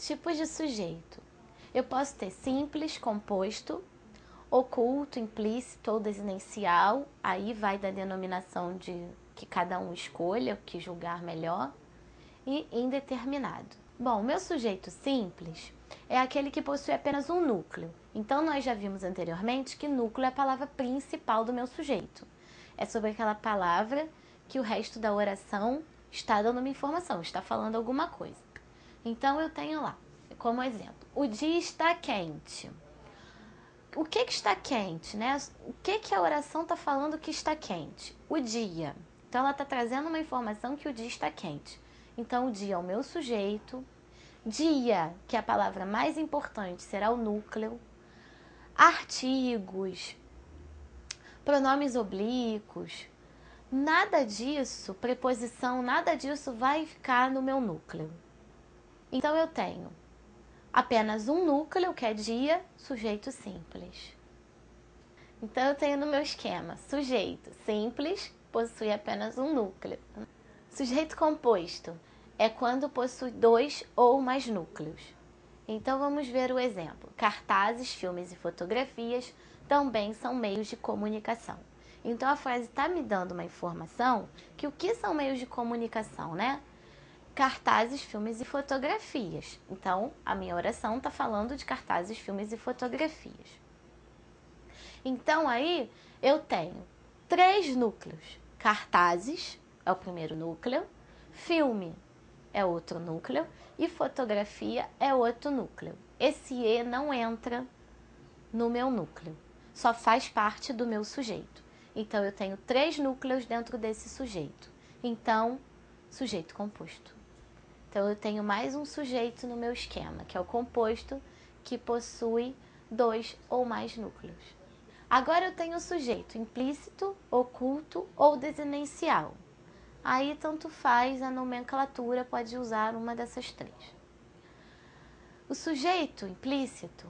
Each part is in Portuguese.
Tipos de sujeito. Eu posso ter simples, composto, oculto, implícito ou desinencial, aí vai da denominação de que cada um escolha, o que julgar melhor, e indeterminado. Bom, meu sujeito simples é aquele que possui apenas um núcleo. Então, nós já vimos anteriormente que núcleo é a palavra principal do meu sujeito. É sobre aquela palavra que o resto da oração está dando uma informação, está falando alguma coisa. Então, eu tenho lá, como exemplo, o dia está quente. O que está quente, né? O que a oração está falando que está quente? O dia. Então, ela está trazendo uma informação que o dia está quente. Então, o dia é o meu sujeito. Dia, que é a palavra mais importante, será o núcleo. Artigos, pronomes oblíquos, nada disso, preposição, nada disso vai ficar no meu núcleo. Então, eu tenho apenas um núcleo, que é dia, sujeito simples. Então, eu tenho no meu esquema, sujeito simples, possui apenas um núcleo. Sujeito composto é quando possui dois ou mais núcleos. Então, vamos ver o exemplo. Cartazes, filmes e fotografias também são meios de comunicação. Então, a frase está me dando uma informação que o que são meios de comunicação, né? Cartazes, filmes e fotografias. Então, a minha oração está falando de cartazes, filmes e fotografias. Então, aí, eu tenho 3 núcleos. Cartazes é o primeiro núcleo, filme é outro núcleo e fotografia é outro núcleo. Esse E não entra no meu núcleo, só faz parte do meu sujeito. Então, eu tenho 3 núcleos dentro desse sujeito. Então, sujeito composto. Então, eu tenho mais um sujeito no meu esquema, que é o composto, que possui 2 ou mais núcleos. Agora, eu tenho o sujeito implícito, oculto ou desinencial. Aí, tanto faz, a nomenclatura pode usar uma dessas 3. O sujeito implícito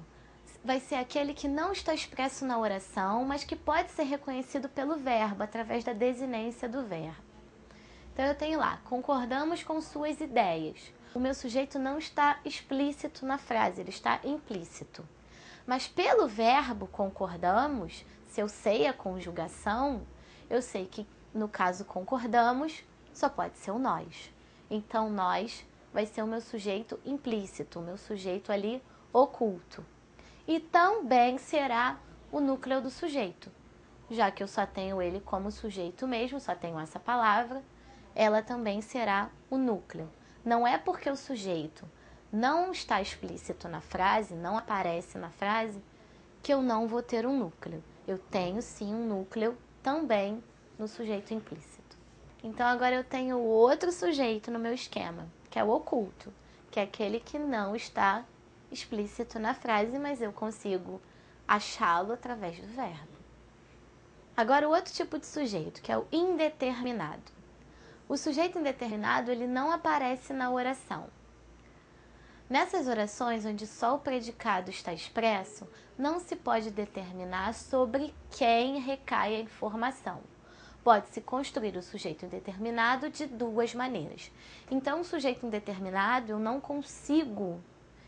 vai ser aquele que não está expresso na oração, mas que pode ser reconhecido pelo verbo, através da desinência do verbo. Então, eu tenho lá, concordamos com suas ideias. O meu sujeito não está explícito na frase, ele está implícito. Mas pelo verbo concordamos, se eu sei a conjugação, eu sei que no caso concordamos, só pode ser o nós. Então, nós vai ser o meu sujeito implícito, o meu sujeito ali oculto. E também será o núcleo do sujeito, já que eu só tenho ele como sujeito mesmo, só tenho essa palavra, ela também será o núcleo. Não é porque o sujeito não está explícito na frase, não aparece na frase, que eu não vou ter um núcleo. Eu tenho sim um núcleo também no sujeito implícito. Então, agora eu tenho outro sujeito no meu esquema, que é o oculto, que é aquele que não está explícito na frase, mas eu consigo achá-lo através do verbo. Agora, o outro tipo de sujeito, que é o indeterminado. O sujeito indeterminado, ele não aparece na oração. Nessas orações onde só o predicado está expresso, não se pode determinar sobre quem recai a informação. Pode-se construir o sujeito indeterminado de 2 maneiras. Então, o sujeito indeterminado eu não consigo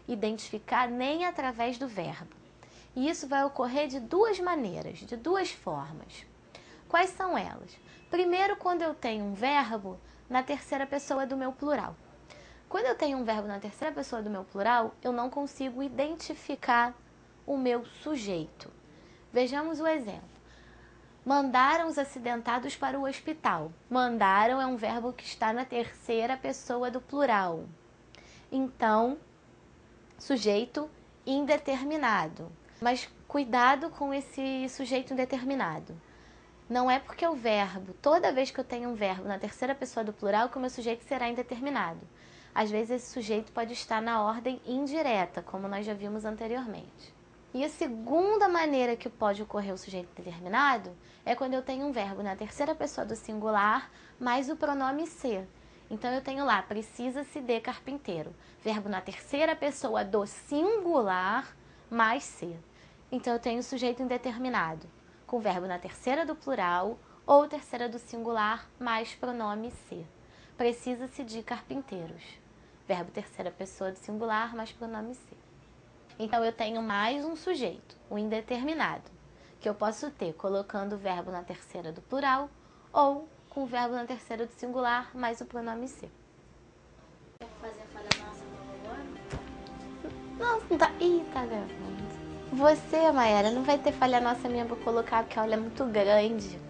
identificar nem através do verbo. E isso vai ocorrer de 2 maneiras, de 2 formas. Quais são elas? Primeiro, quando eu tenho um verbo na terceira pessoa do meu plural. Quando eu tenho um verbo na terceira pessoa do meu plural, eu não consigo identificar o meu sujeito. Vejamos o exemplo. Mandaram os acidentados para o hospital. Mandaram é um verbo que está na terceira pessoa do plural. Então, sujeito indeterminado. Mas cuidado com esse sujeito indeterminado. Não é porque o verbo, toda vez que eu tenho um verbo na terceira pessoa do plural, que o meu sujeito será indeterminado. Às vezes esse sujeito pode estar na ordem indireta, como nós já vimos anteriormente. E a segunda maneira que pode ocorrer o sujeito indeterminado é quando eu tenho um verbo na terceira pessoa do singular, mais o pronome ser. Então eu tenho lá, precisa-se de carpinteiro. Verbo na terceira pessoa do singular, mais ser. Então eu tenho sujeito indeterminado, com verbo na terceira do plural ou terceira do singular, mais pronome ser. Precisa-se de carpinteiros. verbo terceira pessoa do singular mais pronome ser. Então eu tenho mais um sujeito, o indeterminado, que eu posso ter colocando o verbo na terceira do plural ou com o verbo na terceira do singular mais o pronome ser. Quer fazer a falha nossa do ano? Nossa, não tá... Ih, tá gravando. Você, Mayara, não vai ter falha nossa minha pra colocar, porque a aula é muito grande.